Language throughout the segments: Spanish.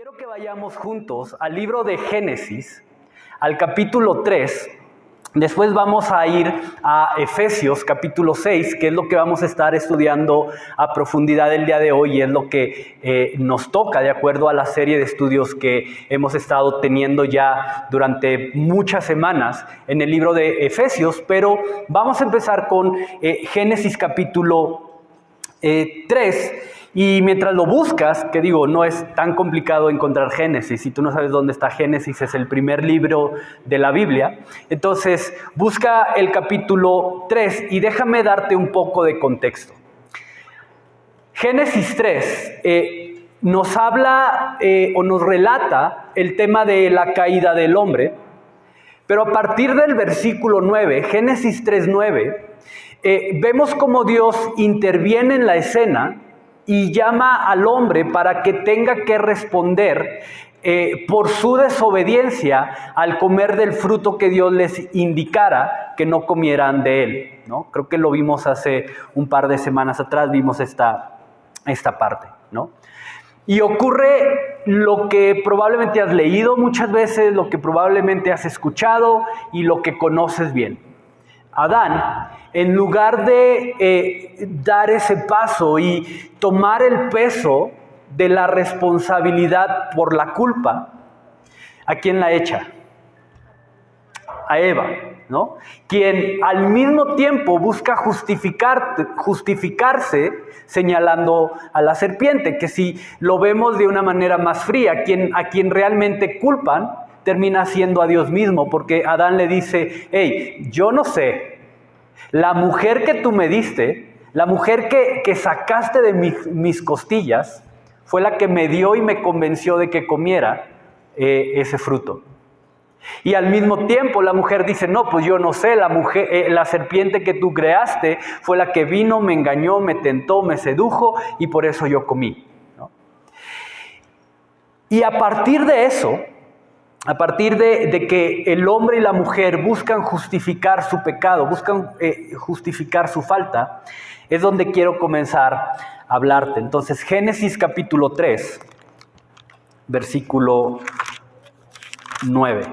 Quiero que vayamos juntos al libro de Génesis, al capítulo 3. Después vamos a ir a Efesios capítulo 6, que es lo que vamos a estar estudiando a profundidad el día de hoy y es lo que nos toca de acuerdo a la serie de estudios que hemos estado teniendo ya durante muchas semanas en el libro de Efesios. Pero vamos a empezar con Génesis capítulo 3. Y mientras lo buscas, que digo, no es tan complicado encontrar Génesis. Si tú no sabes dónde está Génesis, es el primer libro de la Biblia. Entonces, busca el capítulo 3 y déjame darte un poco de contexto. Génesis 3 nos habla o nos relata el tema de la caída del hombre. Pero a partir del versículo 9, Génesis 3:9, vemos cómo Dios interviene en la escena y llama al hombre para que tenga que responder por su desobediencia al comer del fruto que Dios les indicara que no comieran de él, ¿no? Creo que lo vimos hace un par de semanas atrás, vimos esta parte, ¿no? Y ocurre lo que probablemente has leído muchas veces, lo que probablemente has escuchado y lo que conoces bien. Adán, en lugar de dar ese paso y tomar el peso de la responsabilidad por la culpa, ¿a quién la echa? A Eva, ¿no? Quien al mismo tiempo busca justificarse señalando a la serpiente, que si lo vemos de una manera más fría, a quien realmente culpan termina siendo a Dios mismo, porque Adán le dice: hey, yo no sé, la mujer que tú me diste, la mujer que sacaste de mis costillas, fue la que me dio y me convenció de que comiera ese fruto. Y al mismo tiempo la mujer dice: no, pues yo no sé, la serpiente que tú creaste fue la que vino, me engañó, me tentó, me sedujo y por eso yo comí, ¿no? Y a partir de eso, a partir de que el hombre y la mujer buscan justificar su pecado, buscan justificar su falta, es donde quiero comenzar a hablarte. Entonces, Génesis capítulo 3, versículo 9.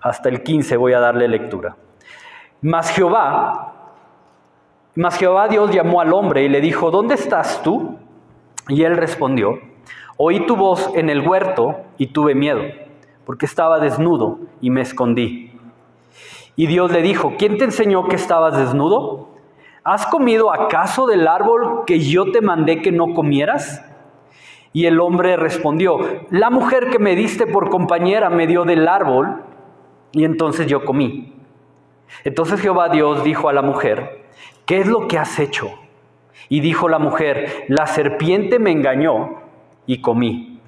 Hasta el 15 voy a darle lectura. Mas Jehová Dios llamó al hombre y le dijo: ¿dónde estás tú? Y él respondió: oí tu voz en el huerto y tuve miedo, porque estaba desnudo y me escondí. Y Dios le dijo: ¿quién te enseñó que estabas desnudo? ¿Has comido acaso del árbol que yo te mandé que no comieras? Y el hombre respondió: la mujer que me diste por compañera me dio del árbol y entonces yo comí. Entonces Jehová Dios dijo a la mujer: ¿qué es lo que has hecho? Y dijo la mujer: la serpiente me engañó y comí.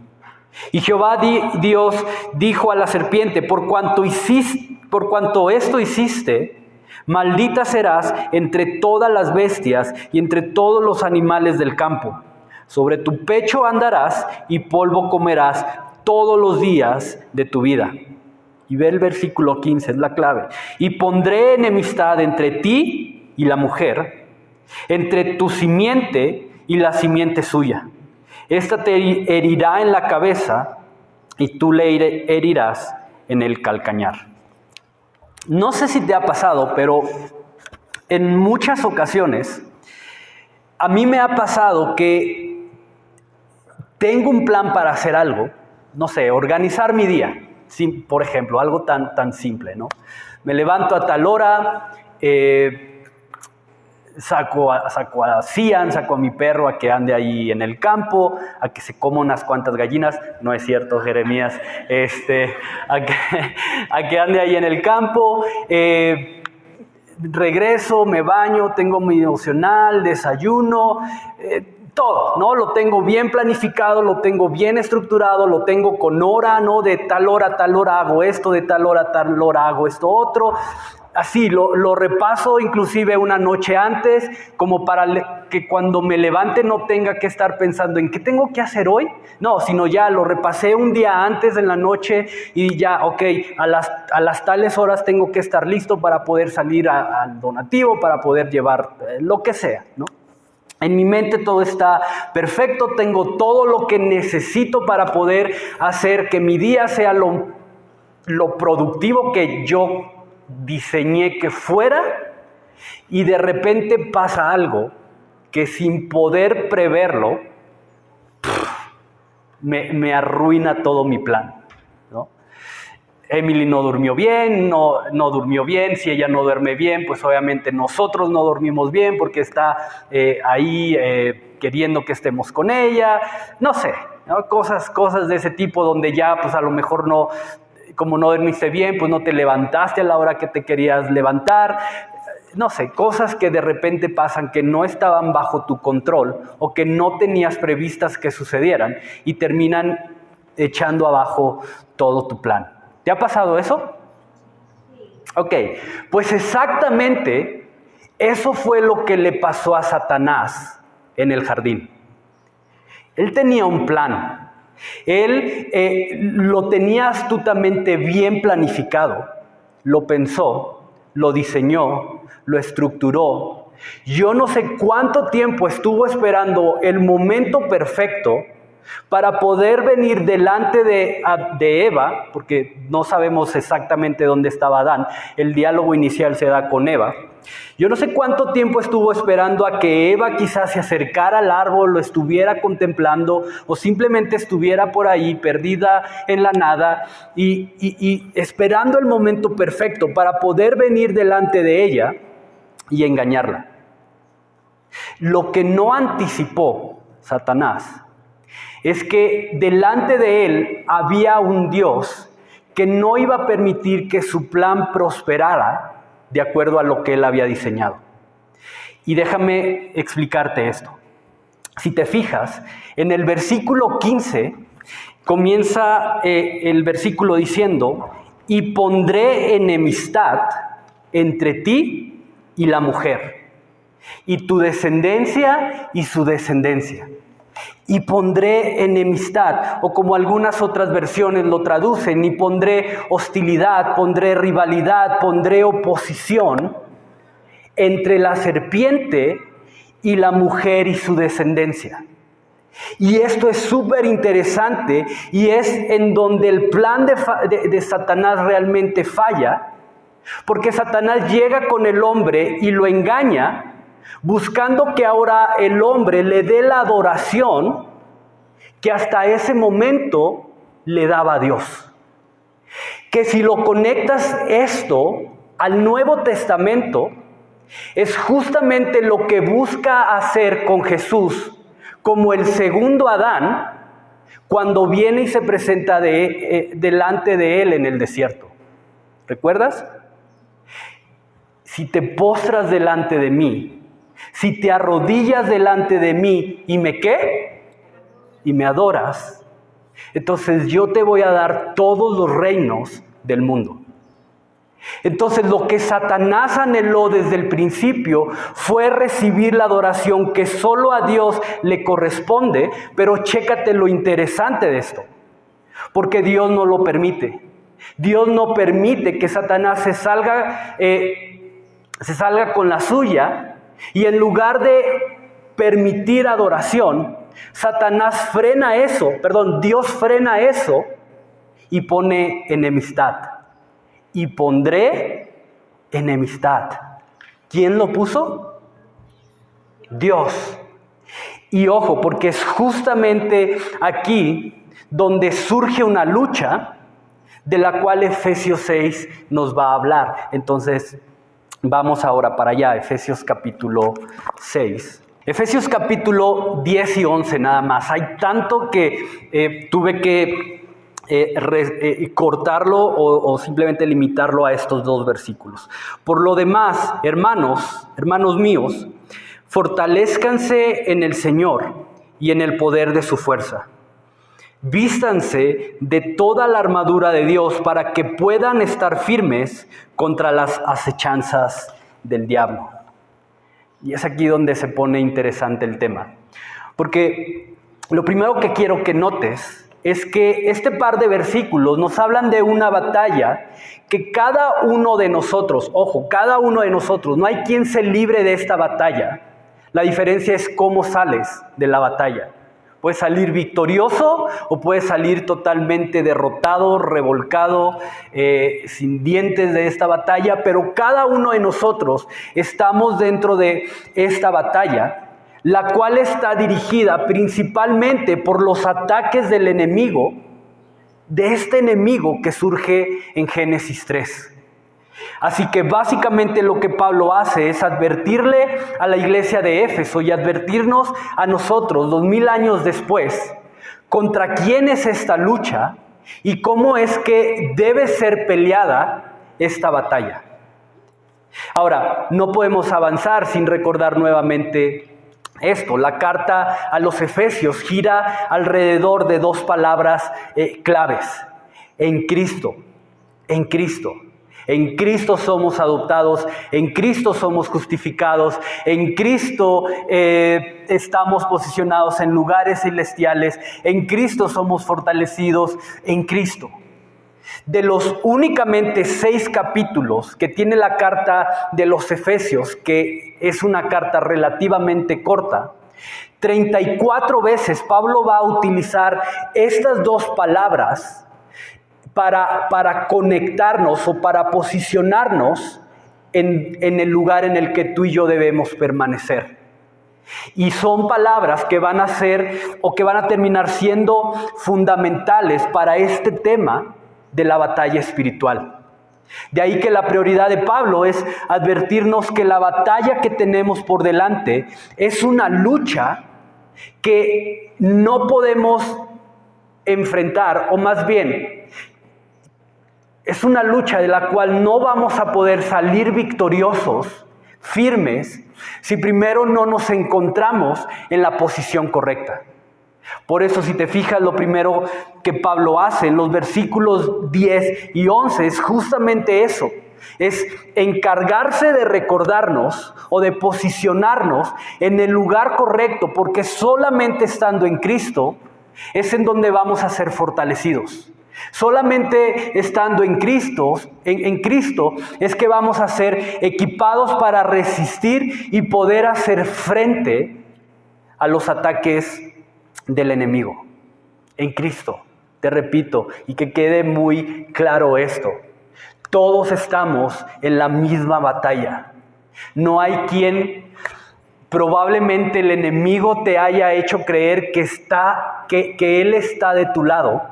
Y Jehová Dios dijo a la serpiente: por cuanto esto hiciste, maldita serás entre todas las bestias y entre todos los animales del campo. Sobre tu pecho andarás y polvo comerás todos los días de tu vida. Y ve el versículo 15, es la clave. Y pondré enemistad entre ti y la mujer, entre tu simiente y la simiente suya. Esta te herirá en la cabeza y tú le herirás en el calcañar. No sé si te ha pasado, pero en muchas ocasiones a mí me ha pasado que tengo un plan para hacer algo, no sé, organizar mi día. Por ejemplo, algo tan simple, ¿no? Me levanto a tal hora, saco a Cian, saco a mi perro a que ande ahí en el campo, a que se coma unas cuantas gallinas. No es cierto, Jeremías. A que ande ahí en el campo. Regreso, me baño, tengo mi devocional, desayuno, todo, ¿no? Lo tengo bien planificado, lo tengo bien estructurado, lo tengo con hora, ¿no? De tal hora a tal hora hago esto, de tal hora a tal hora hago esto otro. Así, lo repaso inclusive una noche antes, como para que cuando me levante no tenga que estar pensando en qué tengo que hacer hoy. No, sino ya lo repasé un día antes en la noche y ya, ok, a las tales horas tengo que estar listo para poder salir al donativo, para poder llevar lo que sea, ¿no? En mi mente todo está perfecto, tengo todo lo que necesito para poder hacer que mi día sea lo productivo que yo diseñé que fuera, y de repente pasa algo que sin poder preverlo, me arruina todo mi plan, ¿no? Emily no durmió bien, no durmió bien. Si ella no duerme bien, pues obviamente nosotros no dormimos bien porque está ahí queriendo que estemos con ella. No sé, ¿no? Cosas de ese tipo donde ya pues a lo mejor no, como no dormiste bien, pues no te levantaste a la hora que te querías levantar. No sé, cosas que de repente pasan que no estaban bajo tu control o que no tenías previstas que sucedieran y terminan echando abajo todo tu plan. ¿Te ha pasado eso? Ok, pues exactamente eso fue lo que le pasó a Satanás en el jardín. Él tenía un plan. Él lo tenía astutamente bien planificado. Lo pensó, lo diseñó, lo estructuró. Yo no sé cuánto tiempo estuvo esperando el momento perfecto para poder venir delante de Eva, porque no sabemos exactamente dónde estaba Adán. El diálogo inicial se da con Eva. Yo no sé cuánto tiempo estuvo esperando a que Eva quizás se acercara al árbol, lo estuviera contemplando o simplemente estuviera por ahí perdida en la nada y esperando el momento perfecto para poder venir delante de ella y engañarla. Lo que no anticipó Satanás es que delante de él había un Dios que no iba a permitir que su plan prosperara de acuerdo a lo que él había diseñado. Y déjame explicarte esto. Si te fijas, en el versículo 15 comienza el versículo diciendo: y pondré enemistad entre ti y la mujer, y tu descendencia y su descendencia. Y pondré enemistad, o como algunas otras versiones lo traducen, y pondré hostilidad, pondré rivalidad, pondré oposición entre la serpiente y la mujer y su descendencia. Y esto es súper interesante y es en donde el plan de Satanás realmente falla, porque Satanás llega con el hombre y lo engaña, buscando que ahora el hombre le dé la adoración que hasta ese momento le daba a Dios. Que si lo conectas esto al Nuevo Testamento, es justamente lo que busca hacer con Jesús como el segundo Adán cuando viene y se presenta delante de él en el desierto. ¿Recuerdas? Si te postras delante de mí, si te arrodillas delante de mí y me ¿qué? Y me adoras, entonces yo te voy a dar todos los reinos del mundo. Entonces lo que Satanás anheló desde el principio fue recibir la adoración que solo a Dios le corresponde, pero chécate lo interesante de esto, porque Dios no lo permite. Dios no permite que Satanás se salga con la suya, y en lugar de permitir adoración, Dios frena eso y pone enemistad. Y pondré enemistad. ¿Quién lo puso? Dios. Y ojo, porque es justamente aquí donde surge una lucha de la cual Efesios 6 nos va a hablar. Entonces, vamos ahora para allá, Efesios capítulo 6. Efesios capítulo 10 y 11 nada más. Hay tanto que tuve que cortarlo o simplemente limitarlo a estos dos versículos. Por lo demás, hermanos míos, fortalézcanse en el Señor y en el poder de su fuerza. Vístanse de toda la armadura de Dios para que puedan estar firmes contra las acechanzas del diablo. Y es aquí donde se pone interesante el tema. Porque lo primero que quiero que notes es que este par de versículos nos hablan de una batalla que cada uno de nosotros, no hay quien se libre de esta batalla, La diferencia es cómo sales de la batalla. Puedes salir victorioso o puedes salir totalmente derrotado, revolcado, sin dientes de esta batalla, pero cada uno de nosotros estamos dentro de esta batalla, la cual está dirigida principalmente por los ataques del enemigo, de este enemigo que surge en Génesis 3. Así que básicamente lo que Pablo hace es advertirle a la iglesia de Éfeso y advertirnos a nosotros 2000 años después contra quién es esta lucha y cómo es que debe ser peleada esta batalla. Ahora, no podemos avanzar sin recordar nuevamente esto. La carta a los Efesios gira alrededor de dos palabras claves: en Cristo, en Cristo. En Cristo somos adoptados, en Cristo somos justificados, en Cristo estamos posicionados en lugares celestiales, en Cristo somos fortalecidos, en Cristo. De los únicamente 6 capítulos que tiene la carta de los Efesios, que es una carta relativamente corta, 34 veces Pablo va a utilizar estas dos palabras para conectarnos o para posicionarnos en el lugar en el que tú y yo debemos permanecer. Y son palabras que van a ser o que van a terminar siendo fundamentales para este tema de la batalla espiritual. De ahí que la prioridad de Pablo es advertirnos que la batalla que tenemos por delante es una lucha que no podemos enfrentar, o más bien, es una lucha de la cual no vamos a poder salir victoriosos, firmes, si primero no nos encontramos en la posición correcta. Por eso, si te fijas, lo primero que Pablo hace en los versículos 10 y 11 es justamente eso. Es encargarse de recordarnos o de posicionarnos en el lugar correcto, porque solamente estando en Cristo es en donde vamos a ser fortalecidos. Solamente estando en Cristo es que vamos a ser equipados para resistir y poder hacer frente a los ataques del enemigo. En Cristo, te repito, y que quede muy claro esto: todos estamos en la misma batalla. No hay quien, probablemente el enemigo te haya hecho creer que él está de tu lado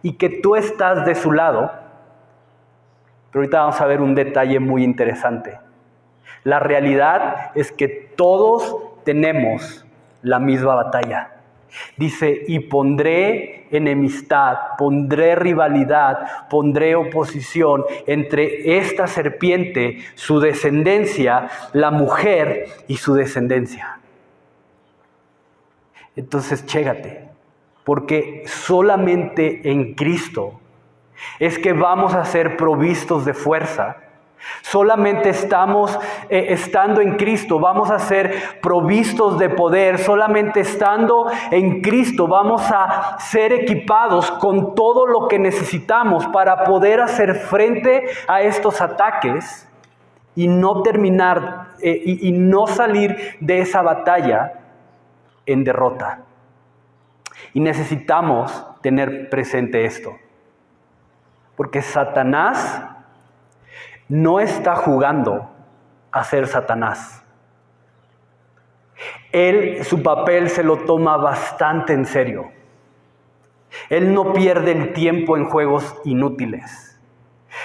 y que tú estás de su lado. Pero ahorita vamos a ver un detalle muy interesante. La realidad es que todos tenemos la misma batalla. Dice: y pondré enemistad, pondré rivalidad, pondré oposición entre esta serpiente, su descendencia, la mujer y su descendencia. Entonces, chécate. Porque solamente en Cristo es que vamos a ser provistos de fuerza. Solamente estando en Cristo vamos a ser provistos de poder. Solamente estando en Cristo vamos a ser equipados con todo lo que necesitamos para poder hacer frente a estos ataques y no terminar y no salir de esa batalla en derrota. Y necesitamos tener presente esto, porque Satanás no está jugando a ser Satanás. Él, su papel se lo toma bastante en serio. Él no pierde el tiempo en juegos inútiles.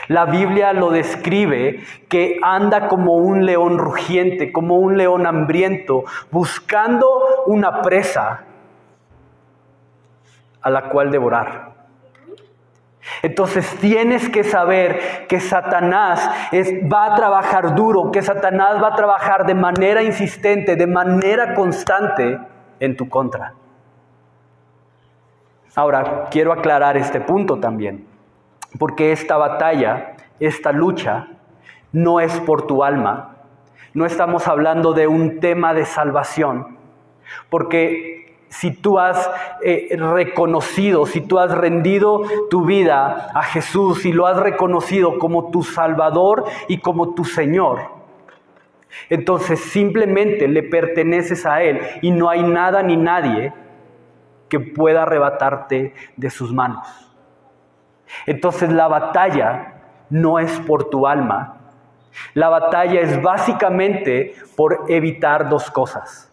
La Biblia lo describe que anda como un león rugiente, como un león hambriento, buscando una presa a la cual devorar. Entonces tienes que saber que Satanás va a trabajar duro, que Satanás va a trabajar de manera insistente, de manera constante en tu contra. Ahora, quiero aclarar este punto también, porque esta batalla, esta lucha, no es por tu alma. No estamos hablando de un tema de salvación, porque si tú has reconocido, si tú has rendido tu vida a Jesús y lo has reconocido como tu Salvador y como tu Señor, entonces simplemente le perteneces a Él y no hay nada ni nadie que pueda arrebatarte de sus manos. Entonces la batalla no es por tu alma. La batalla es básicamente por evitar dos cosas.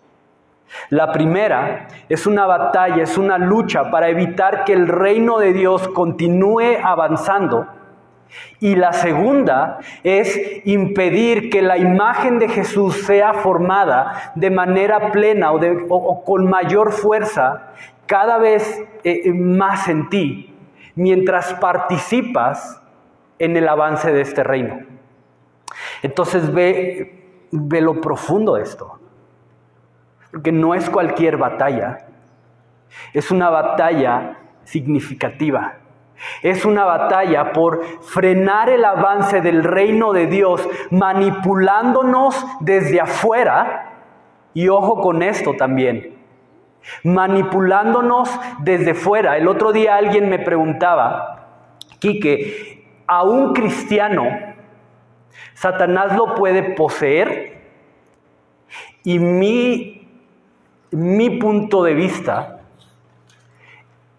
La primera es una batalla, es una lucha para evitar que el reino de Dios continúe avanzando. Y la segunda es impedir que la imagen de Jesús sea formada de manera plena o con mayor fuerza cada vez más en ti, mientras participas en el avance de este reino. Entonces ve lo profundo de esto. Porque no es cualquier batalla. Es una batalla significativa. Es una batalla por frenar el avance del reino de Dios, manipulándonos desde afuera. Y ojo con esto también. Manipulándonos desde fuera. El otro día alguien me preguntaba, Quique, ¿a un cristiano Satanás lo puede poseer? Y mi punto de vista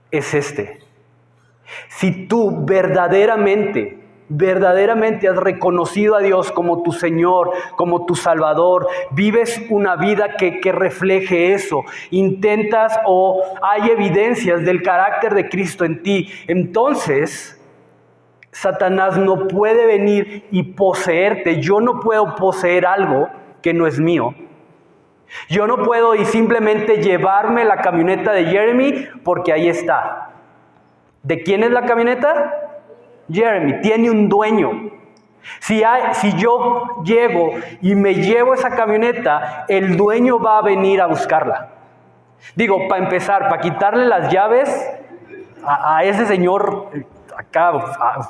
es este. Si tú verdaderamente has reconocido a Dios como tu Señor, como tu Salvador, vives una vida que refleje eso, intentas o hay evidencias del carácter de Cristo en ti, entonces Satanás no puede venir y poseerte. Yo no puedo poseer algo que no es mío. Yo no puedo y simplemente llevarme la camioneta de Jeremy porque ahí está. ¿De quién es la camioneta? Jeremy, tiene un dueño. Si yo llego y me llevo esa camioneta, el dueño va a venir a buscarla. Digo, para empezar, para quitarle las llaves a ese señor acá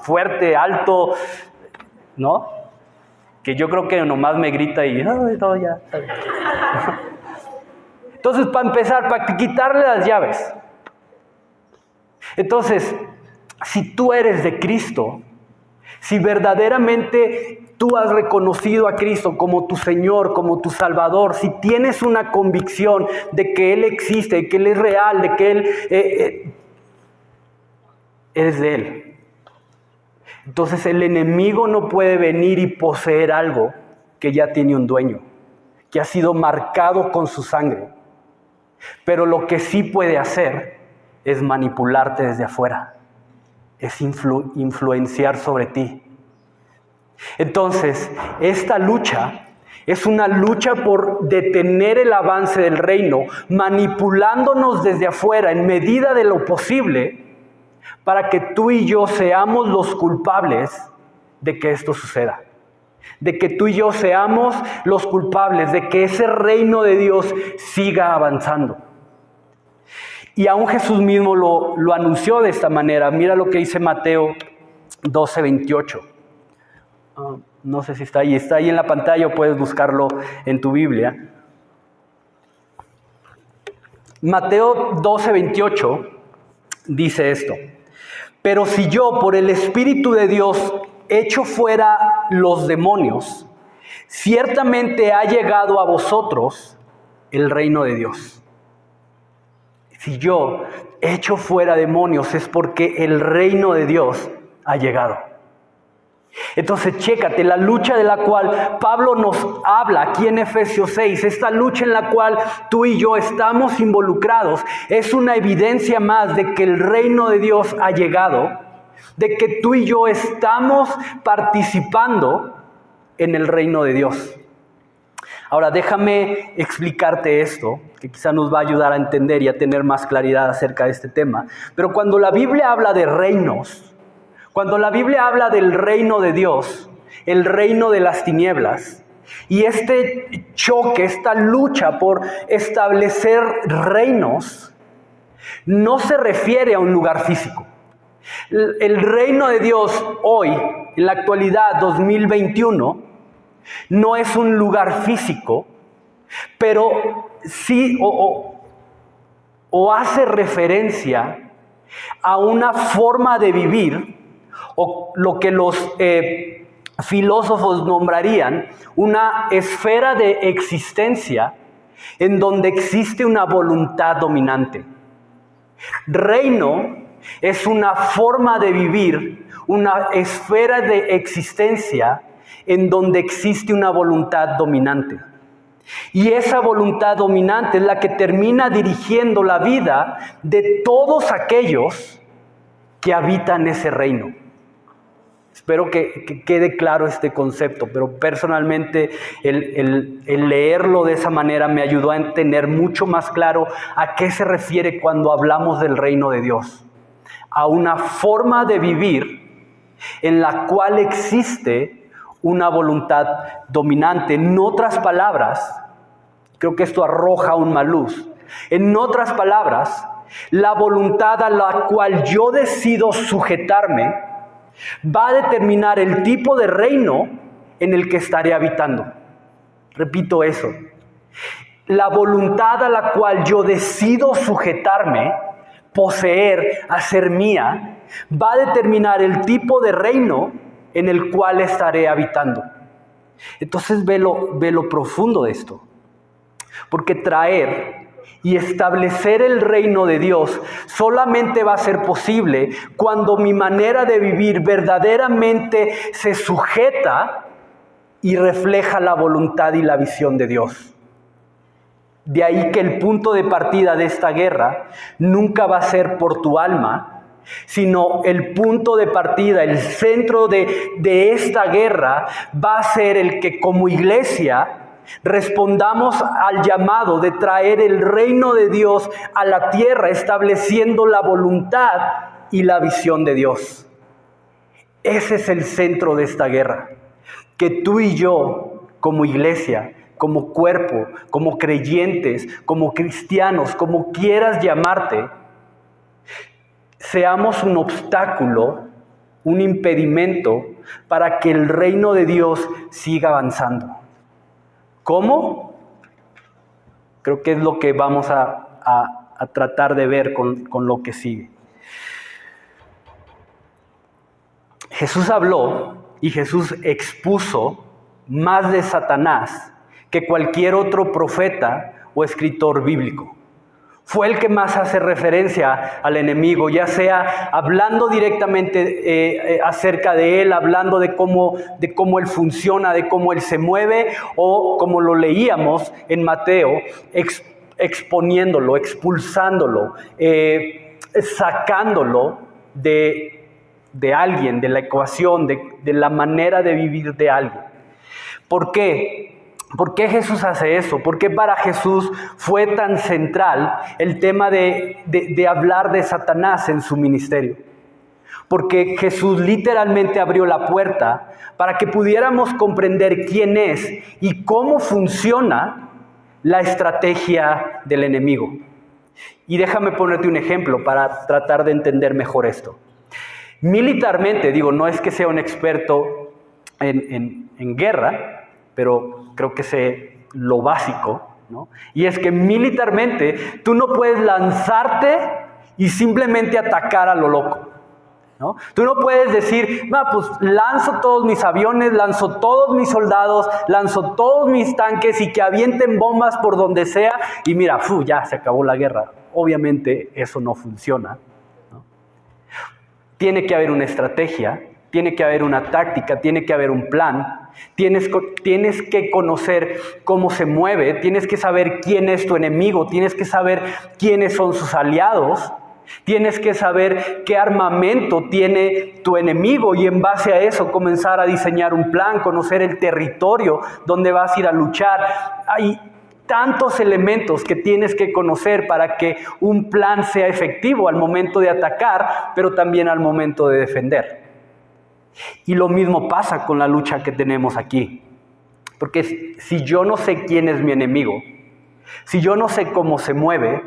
fuerte, alto, ¿no? Que yo creo que nomás me grita y no, ya. Entonces, para empezar, para quitarle las llaves. Entonces, si tú eres de Cristo, si verdaderamente tú has reconocido a Cristo como tu Señor, como tu Salvador, si tienes una convicción de que Él existe, de que Él es real, de que Él eres de Él. Entonces el enemigo no puede venir y poseer algo que ya tiene un dueño, que ha sido marcado con su sangre. Pero lo que sí puede hacer es manipularte desde afuera, es influenciar sobre ti. Entonces, esta lucha es una lucha por detener el avance del reino, manipulándonos desde afuera en medida de lo posible, para que tú y yo seamos los culpables de que esto suceda. De que tú y yo seamos los culpables de que ese reino de Dios siga avanzando. Y aún Jesús mismo lo anunció de esta manera. Mira lo que dice Mateo 12:28. No sé si está ahí en la pantalla o puedes buscarlo en tu Biblia. Mateo 12:28 dice esto: pero si yo por el Espíritu de Dios echo fuera los demonios, ciertamente ha llegado a vosotros el reino de Dios. Si yo echo fuera demonios es porque el reino de Dios ha llegado. Entonces, chécate, la lucha de la cual Pablo nos habla aquí en Efesios 6, esta lucha en la cual tú y yo estamos involucrados, es una evidencia más de que el reino de Dios ha llegado, de que tú y yo estamos participando en el reino de Dios. Ahora, déjame explicarte esto, que quizá nos va a ayudar a entender y a tener más claridad acerca de este tema. Pero cuando la Biblia habla de reinos, cuando la Biblia habla del reino de Dios, el reino de las tinieblas, y este choque, esta lucha por establecer reinos, no se refiere a un lugar físico. El reino de Dios hoy, en la actualidad 2021, no es un lugar físico, pero sí o hace referencia a una forma de vivir, o lo que los filósofos nombrarían una esfera de existencia en donde existe una voluntad dominante. Reino es una forma de vivir, una esfera de existencia en donde existe una voluntad dominante. Y esa voluntad dominante es la que termina dirigiendo la vida de todos aquellos que habitan ese reino. Espero que quede claro este concepto, pero personalmente el leerlo de esa manera me ayudó a entender mucho más claro a qué se refiere cuando hablamos del reino de Dios. A una forma de vivir en la cual existe una voluntad dominante. En otras palabras, creo que esto arroja aún más luz. En otras palabras, la voluntad a la cual yo decido sujetarme va a determinar el tipo de reino en el que estaré habitando. Repito eso. La voluntad a la cual yo decido sujetarme, poseer, hacer mía, va a determinar el tipo de reino en el cual estaré habitando. Entonces ve lo profundo de esto. Porque traer y establecer el reino de Dios solamente va a ser posible cuando mi manera de vivir verdaderamente se sujeta y refleja la voluntad y la visión de Dios. De ahí que el punto de partida de esta guerra nunca va a ser por tu alma, sino el punto de partida, el centro de esta guerra va a ser el que como iglesia respondamos al llamado de traer el reino de Dios a la tierra, estableciendo la voluntad y la visión de Dios. Ese es el centro de esta guerra. Que tú y yo, como iglesia, como cuerpo, como creyentes, como cristianos, como quieras llamarte, seamos un obstáculo, un impedimento para que el reino de Dios siga avanzando. ¿Cómo? Creo que es lo que vamos a tratar de ver con lo que sigue. Jesús habló y Jesús expuso más de Satanás que cualquier otro profeta o escritor bíblico. Fue el que más hace referencia al enemigo, ya sea hablando directamente acerca de él, hablando de cómo él funciona, de cómo él se mueve, o como lo leíamos en Mateo, exponiéndolo, expulsándolo, sacándolo de alguien, de la ecuación, de la manera de vivir de alguien. ¿Por qué? ¿Por qué Jesús hace eso? ¿Por qué para Jesús fue tan central el tema de hablar de Satanás en su ministerio? Porque Jesús literalmente abrió la puerta para que pudiéramos comprender quién es y cómo funciona la estrategia del enemigo. Y déjame ponerte un ejemplo para tratar de entender mejor esto. Militarmente, no es que sea un experto en guerra, pero creo que sé lo básico, ¿no? Y es que militarmente tú no puedes lanzarte y simplemente atacar a lo loco, ¿no? Tú no puedes decir, pues lanzo todos mis aviones, lanzo todos mis soldados, lanzo todos mis tanques y que avienten bombas por donde sea y mira, ya se acabó la guerra. Obviamente eso no funciona, ¿no? Tiene que haber una estrategia, tiene que haber una táctica, tiene que haber un plan. Tienes que conocer cómo se mueve, tienes que saber quién es tu enemigo, tienes que saber quiénes son sus aliados, tienes que saber qué armamento tiene tu enemigo y en base a eso comenzar a diseñar un plan, conocer el territorio donde vas a ir a luchar. Hay tantos elementos que tienes que conocer para que un plan sea efectivo al momento de atacar, pero también al momento de defender. Y lo mismo pasa con la lucha que tenemos aquí. Porque si yo no sé quién es mi enemigo, si yo no sé cómo se mueve,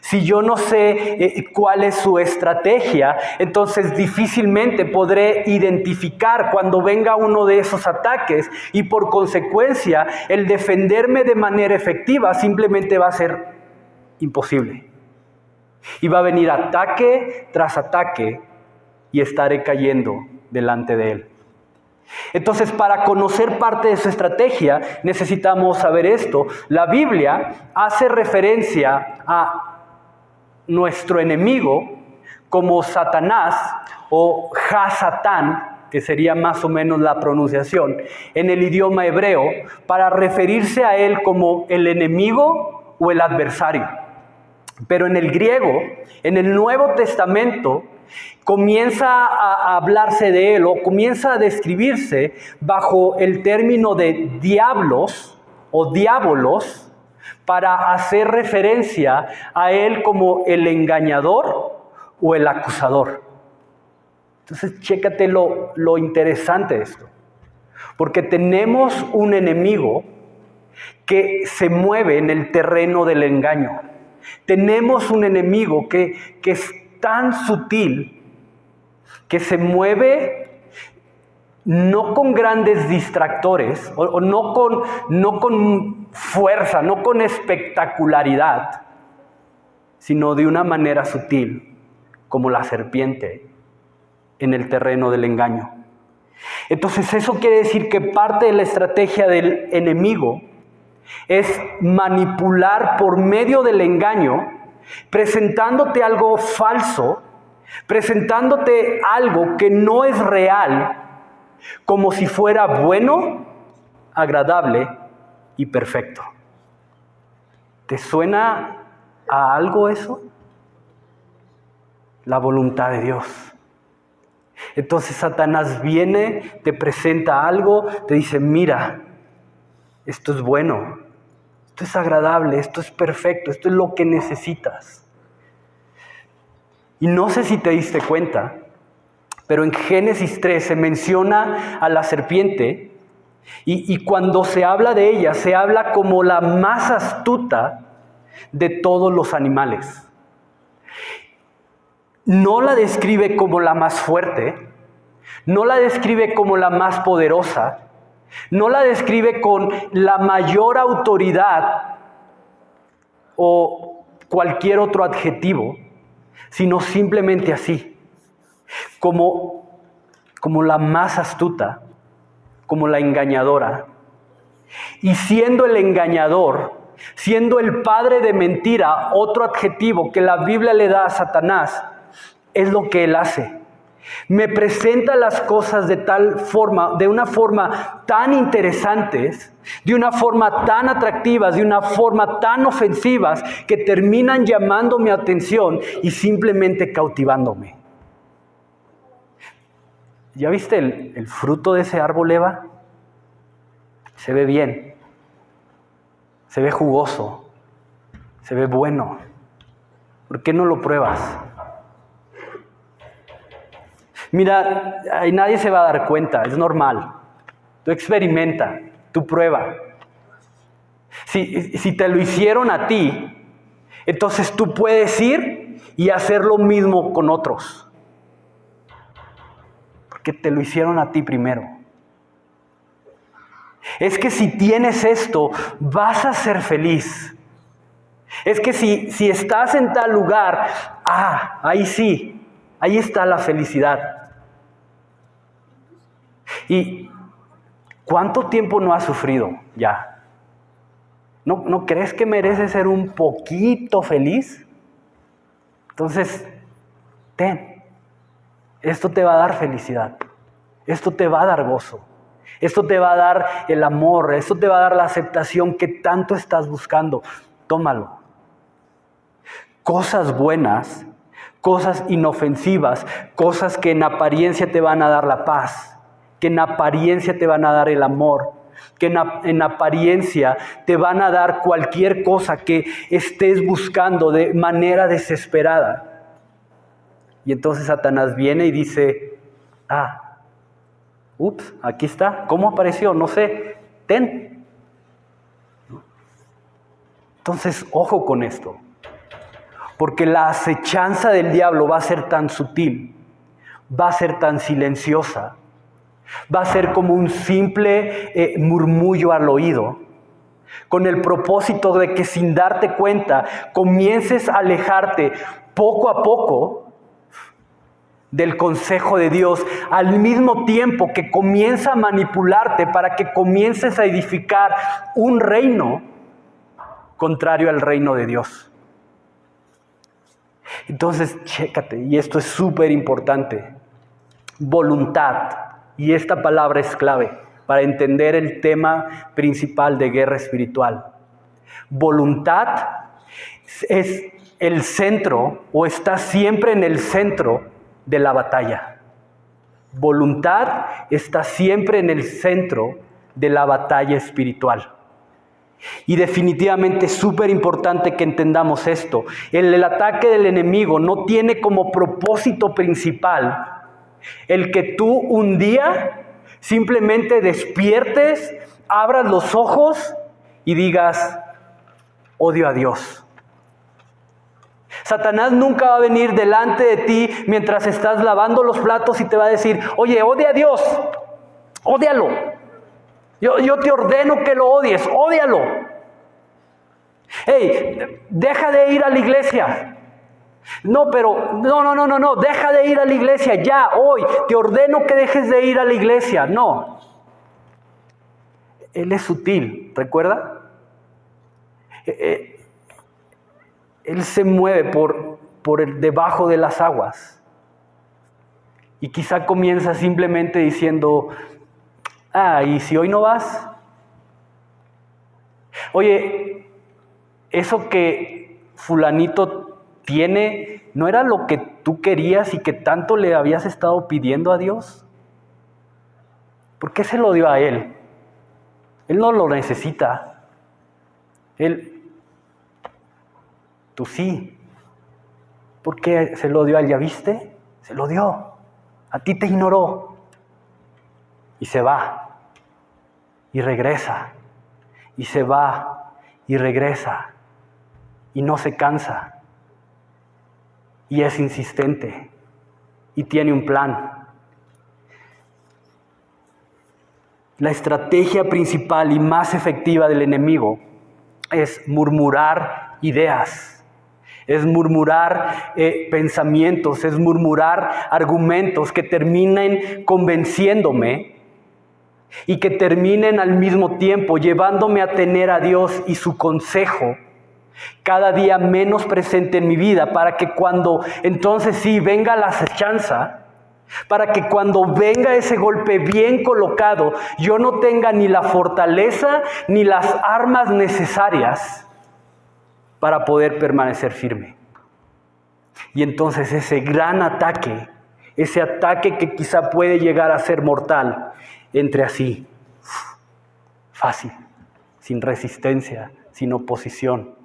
si yo no sé cuál es su estrategia, entonces difícilmente podré identificar cuando venga uno de esos ataques y por consecuencia el defenderme de manera efectiva simplemente va a ser imposible. Y va a venir ataque tras ataque y estaré cayendo delante de él. Entonces, para conocer parte de su estrategia, necesitamos saber esto. La Biblia hace referencia a nuestro enemigo como Satanás o Ha-Satán, que sería más o menos la pronunciación, en el idioma hebreo, para referirse a él como el enemigo o el adversario. Pero en el griego, en el Nuevo Testamento, comienza a hablarse de él o comienza a describirse bajo el término de diablos o diabolos para hacer referencia a él como el engañador o el acusador. Entonces, chécate lo interesante de esto. Porque tenemos un enemigo que se mueve en el terreno del engaño. Tenemos un enemigo que es tan sutil que se mueve no con grandes distractores, o no con fuerza, no con espectacularidad, sino de una manera sutil, como la serpiente en el terreno del engaño. Entonces eso quiere decir que parte de la estrategia del enemigo es manipular por medio del engaño, presentándote algo falso, presentándote algo que no es real, como si fuera bueno, agradable y perfecto. ¿Te suena a algo eso? La voluntad de Dios. Entonces Satanás viene, te presenta algo, te dice, mira, esto es bueno, esto es agradable, esto es perfecto, esto es lo que necesitas. Y no sé si te diste cuenta, pero en Génesis 3 se menciona a la serpiente y cuando se habla de ella, se habla como la más astuta de todos los animales. No la describe como la más fuerte, no la describe como la más poderosa, no la describe con la mayor autoridad o cualquier otro adjetivo, sino simplemente así, como la más astuta, como la engañadora. Y siendo el engañador, siendo el padre de mentira, otro adjetivo que la Biblia le da a Satanás, es lo que él hace. Me presenta las cosas de tal forma, de una forma tan interesantes, de una forma tan atractivas, de una forma tan ofensivas, que terminan llamando mi atención y simplemente cautivándome. ¿Ya viste el fruto de ese árbol, Eva? Se ve bien, se ve jugoso, se ve bueno. ¿Por qué no lo pruebas? Mira, ahí nadie se va a dar cuenta, es normal. Tú experimenta, tú prueba. Si te lo hicieron a ti, entonces tú puedes ir y hacer lo mismo con otros. Porque te lo hicieron a ti primero. Es que si tienes esto, vas a ser feliz. Es que si estás en tal lugar, ahí sí, ahí está la felicidad. ¿Y cuánto tiempo no has sufrido ya? ¿No crees que mereces ser un poquito feliz? Entonces, esto te va a dar felicidad, esto te va a dar gozo, esto te va a dar el amor, esto te va a dar la aceptación que tanto estás buscando. Tómalo. Cosas buenas, cosas inofensivas, cosas que en apariencia te van a dar la paz, que en apariencia te van a dar el amor, que en apariencia te van a dar cualquier cosa que estés buscando de manera desesperada. Y entonces Satanás viene y dice, aquí está, ¿cómo apareció? No sé, ten. Entonces, ojo con esto, porque la acechanza del diablo va a ser tan sutil, va a ser tan silenciosa, va a ser como un simple murmullo al oído, con el propósito de que sin darte cuenta comiences a alejarte poco a poco del consejo de Dios, al mismo tiempo que comienza a manipularte para que comiences a edificar un reino contrario al reino de Dios. Entonces, chécate, y esto es súper importante, voluntad, y esta palabra es clave para entender el tema principal de guerra espiritual. Voluntad es el centro, o está siempre en el centro de la batalla. Voluntad está siempre en el centro de la batalla espiritual. Y definitivamente es súper importante que entendamos esto. El ataque del enemigo no tiene como propósito principal el que tú un día simplemente despiertes, abras los ojos y digas, odio a Dios. Satanás nunca va a venir delante de ti mientras estás lavando los platos y te va a decir, oye, odia a Dios, ódialo. Yo te ordeno que lo odies, ódialo. Hey, deja de ir a la iglesia. No, deja de ir a la iglesia ya, hoy. Te ordeno que dejes de ir a la iglesia. No. Él es sutil, ¿recuerda? Él se mueve por el debajo de las aguas. Y quizá comienza simplemente diciendo, ¿y si hoy no vas? Oye, eso que fulanito tiene, ¿no era lo que tú querías y que tanto le habías estado pidiendo a Dios? ¿Por qué se lo dio a él? Él no lo necesita. Tú sí. ¿Por qué se lo dio a él? ¿Ya viste? Se lo dio. A ti te ignoró. Y se va. Y regresa. Y se va. Y regresa. Y no se cansa. Y es insistente. Y tiene un plan. La estrategia principal y más efectiva del enemigo es murmurar ideas. Es murmurar pensamientos, es murmurar argumentos que terminen convenciéndome y que terminen al mismo tiempo llevándome a tener a Dios y su consejo cada día menos presente en mi vida, para que cuando entonces sí venga la acechanza, para que cuando venga ese golpe bien colocado, yo no tenga ni la fortaleza ni las armas necesarias para poder permanecer firme. Y entonces ese gran ataque, ese ataque que quizá puede llegar a ser mortal, entre así, fácil, sin resistencia, sin oposición.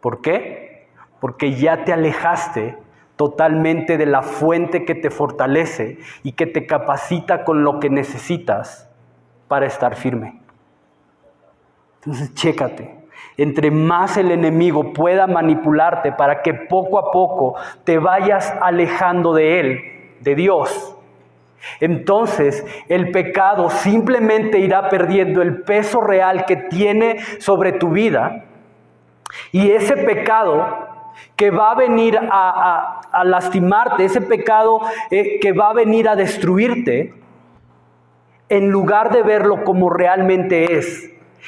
¿Por qué? Porque ya te alejaste totalmente de la fuente que te fortalece y que te capacita con lo que necesitas para estar firme. Entonces, chécate. Entre más el enemigo pueda manipularte para que poco a poco te vayas alejando de él, de Dios, entonces el pecado simplemente irá perdiendo el peso real que tiene sobre tu vida, y ese pecado que va a venir a lastimarte, ese pecado que va a venir a destruirte, en lugar de verlo como realmente es,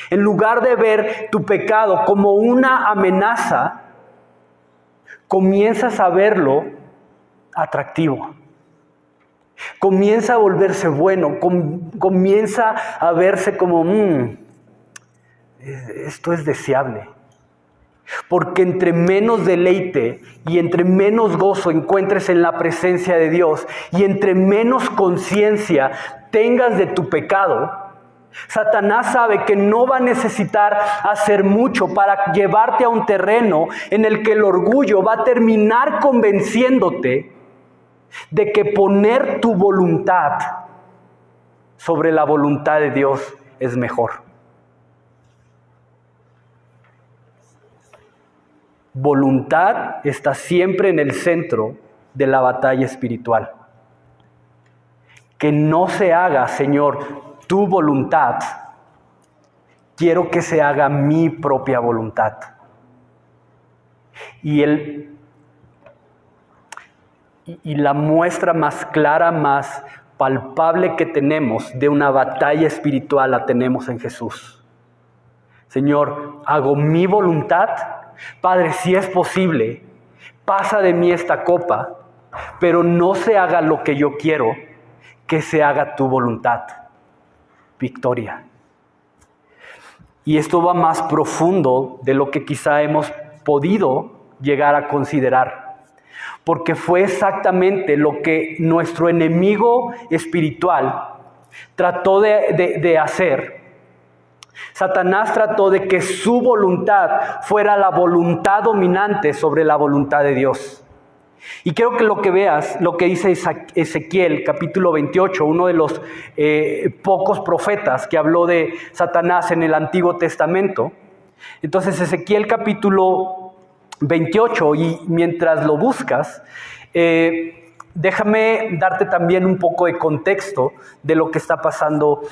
en lugar de ver tu pecado como una amenaza, comienzas a verlo atractivo. Comienza a volverse bueno, comienza a verse como, esto es deseable. Porque entre menos deleite y entre menos gozo encuentres en la presencia de Dios, y entre menos conciencia tengas de tu pecado, Satanás sabe que no va a necesitar hacer mucho para llevarte a un terreno en el que el orgullo va a terminar convenciéndote de que poner tu voluntad sobre la voluntad de Dios es mejor. Voluntad está siempre en el centro de la batalla espiritual. Que no se haga, Señor, tu voluntad, quiero que se haga mi propia voluntad. Y y la muestra más clara, más palpable que tenemos de una batalla espiritual la tenemos en Jesús. Señor, hago mi voluntad. Padre, si es posible, pasa de mí esta copa, pero no se haga lo que yo quiero, que se haga tu voluntad. Victoria. Y esto va más profundo de lo que quizá hemos podido llegar a considerar, porque fue exactamente lo que nuestro enemigo espiritual trató de hacer. Satanás trató de que su voluntad fuera la voluntad dominante sobre la voluntad de Dios. Y quiero que lo que veas, lo que dice Ezequiel, capítulo 28, uno de los pocos profetas que habló de Satanás en el Antiguo Testamento. Entonces, Ezequiel capítulo 28, y mientras lo buscas, déjame darte también un poco de contexto de lo que está pasando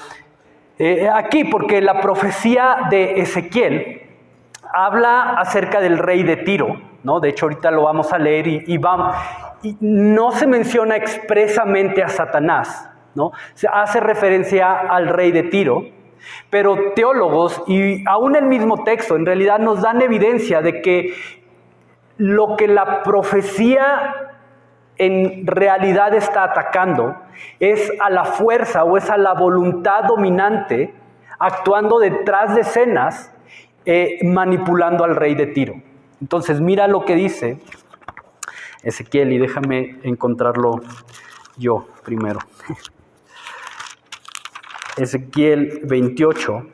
aquí, porque la profecía de Ezequiel habla acerca del rey de Tiro, ¿no? De hecho, ahorita lo vamos a leer y no se menciona expresamente a Satanás, ¿no? Se hace referencia al rey de Tiro, pero teólogos y aún el mismo texto en realidad nos dan evidencia de que lo que la profecía en realidad está atacando es a la fuerza o es a la voluntad dominante actuando detrás de escenas, manipulando al rey de Tiro. Entonces mira lo que dice Ezequiel, y déjame encontrarlo yo primero. Ezequiel 28.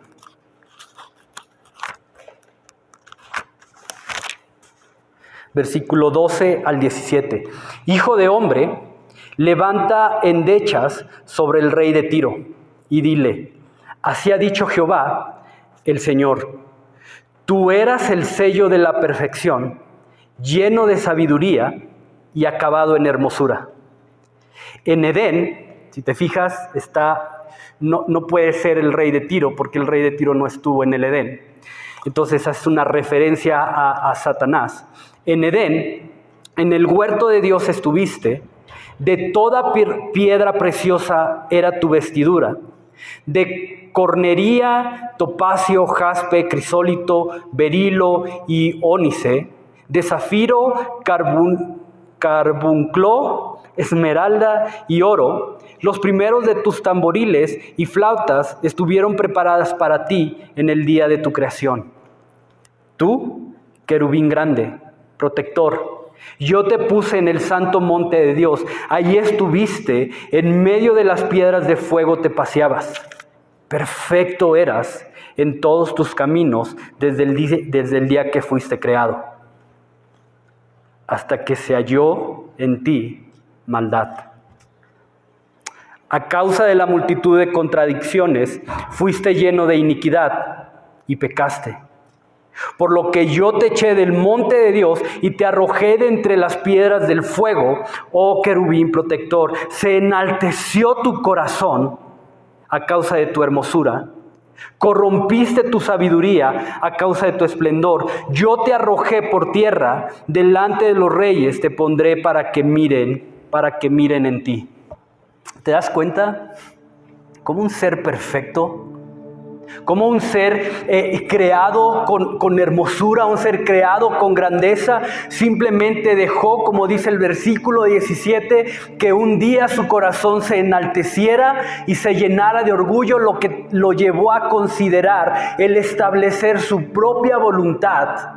Versículo 12 al 17. Hijo de hombre, levanta endechas sobre el rey de Tiro y dile: así ha dicho Jehová, el Señor. Tú eras el sello de la perfección, lleno de sabiduría y acabado en hermosura. En Edén, si te fijas, no puede ser el rey de Tiro, porque el rey de Tiro no estuvo en el Edén. Entonces es una referencia a Satanás. En Edén, en el huerto de Dios estuviste, de toda piedra preciosa era tu vestidura, de cornería, topacio, jaspe, crisólito, berilo y ónice, de zafiro, carbunclo, esmeralda y oro. Los primeros de tus tamboriles y flautas estuvieron preparadas para ti en el día de tu creación. Tú, querubín grande, protector, yo te puse en el santo monte de Dios. Allí estuviste, en medio de las piedras de fuego te paseabas. Perfecto eras en todos tus caminos desde el día que fuiste creado, hasta que se halló en ti maldad. A causa de la multitud de contradicciones, fuiste lleno de iniquidad y pecaste. Por lo que yo te eché del monte de Dios y te arrojé de entre las piedras del fuego, oh querubín protector. Se enalteció tu corazón a causa de tu hermosura. Corrompiste tu sabiduría a causa de tu esplendor. Yo te arrojé por tierra, delante de los reyes te pondré para que miren en ti. ¿Te das cuenta? Como un ser perfecto, como un ser creado con hermosura, un ser creado con grandeza, simplemente dejó, como dice el versículo 17, que un día su corazón se enalteciera y se llenara de orgullo, lo que lo llevó a considerar el establecer su propia voluntad,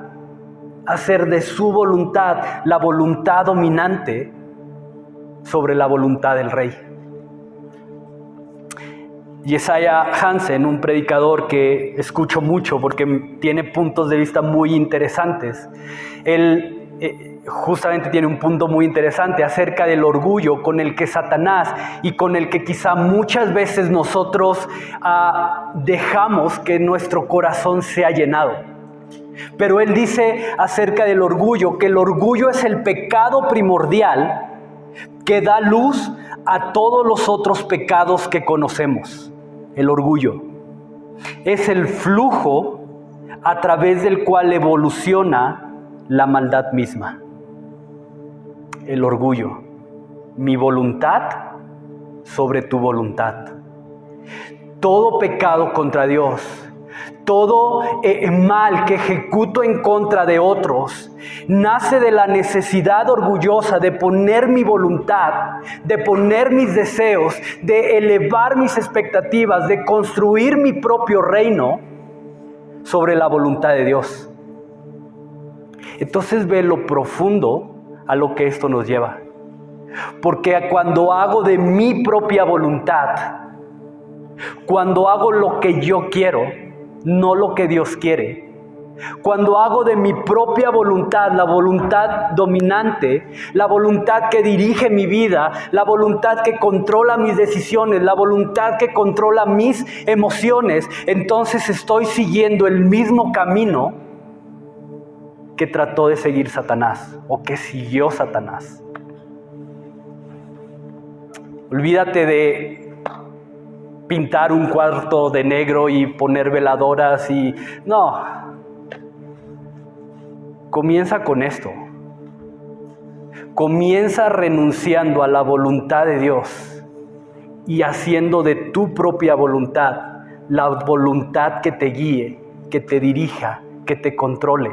hacer de su voluntad la voluntad dominante sobre la voluntad del rey. Yesaya Hansen, un predicador que escucho mucho porque tiene puntos de vista muy interesantes, él justamente tiene un punto muy interesante acerca del orgullo con el que Satanás y con el que quizá muchas veces nosotros dejamos que nuestro corazón sea llenado. Pero él dice acerca del orgullo que el orgullo es el pecado primordial que da luz a todos los otros pecados que conocemos. El orgullo es el flujo a través del cual evoluciona la maldad misma. El orgullo. mi voluntad sobre tu voluntad. Todo pecado contra Dios, todo mal que ejecuto en contra de otros, nace de la necesidad orgullosa de poner mi voluntad, de poner mis deseos, de elevar mis expectativas, de construir mi propio reino sobre la voluntad de Dios. Entonces ve lo profundo a lo que esto nos lleva. Porque cuando hago de mi propia voluntad, cuando hago lo que yo quiero, no lo que Dios quiere, cuando hago de mi propia voluntad, la voluntad dominante, la voluntad que dirige mi vida, la voluntad que controla mis decisiones, la voluntad que controla mis emociones, entonces estoy siguiendo el mismo camino que trató de seguir Satanás o que siguió Satanás. Olvídate de pintar un cuarto de negro y poner veladoras y... No. Comienza con esto. Comienza renunciando a la voluntad de Dios y haciendo de tu propia voluntad la voluntad que te guíe, que te dirija, que te controle.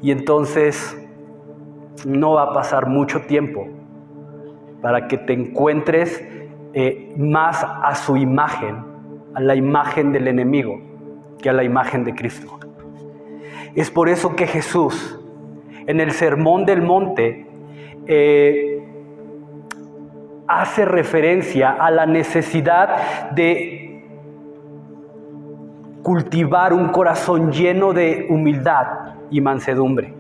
Y entonces no va a pasar mucho tiempo para que te encuentres más a su imagen, a la imagen del enemigo, que a la imagen de Cristo. Es por eso que Jesús, en el Sermón del Monte, hace referencia a la necesidad de cultivar un corazón lleno de humildad y mansedumbre.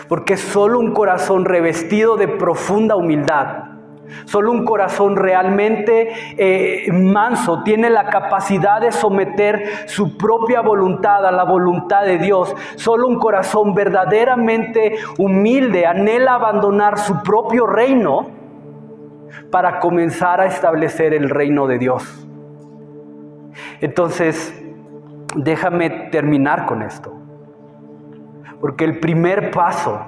Porque solo un corazón revestido de profunda humildad, solo un corazón realmente manso tiene la capacidad de someter su propia voluntad a la voluntad de Dios. Solo un corazón verdaderamente humilde anhela abandonar su propio reino para comenzar a establecer el reino de Dios. Entonces, déjame terminar con esto. Porque el primer paso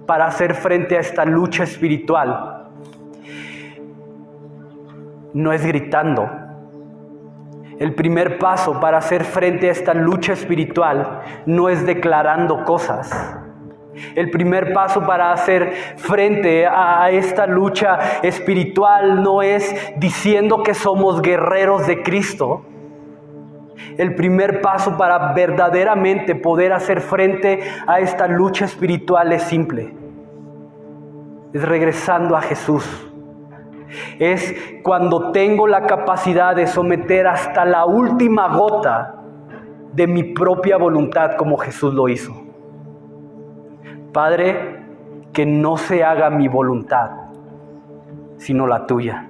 para hacer frente a esta lucha espiritual no es gritando. El primer paso para hacer frente a esta lucha espiritual no es declarando cosas. El primer paso para hacer frente a esta lucha espiritual no es diciendo que somos guerreros de Cristo. El primer paso para verdaderamente poder hacer frente a esta lucha espiritual es simple. Es regresando a Jesús. Es cuando tengo la capacidad de someter hasta la última gota de mi propia voluntad como Jesús lo hizo. Padre, que no se haga mi voluntad, sino la tuya.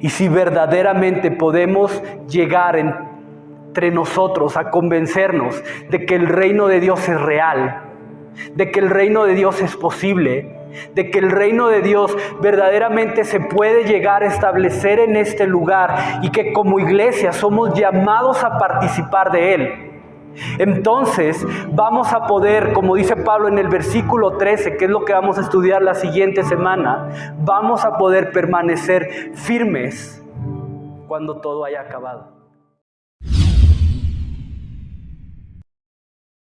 Y si verdaderamente podemos llegar entre nosotros a convencernos de que el reino de Dios es real, de que el reino de Dios es posible, de que el reino de Dios verdaderamente se puede llegar a establecer en este lugar y que como iglesia somos llamados a participar de él, entonces vamos a poder, como dice Pablo en el versículo 13, que es lo que vamos a estudiar la siguiente semana, vamos a poder permanecer firmes cuando todo haya acabado.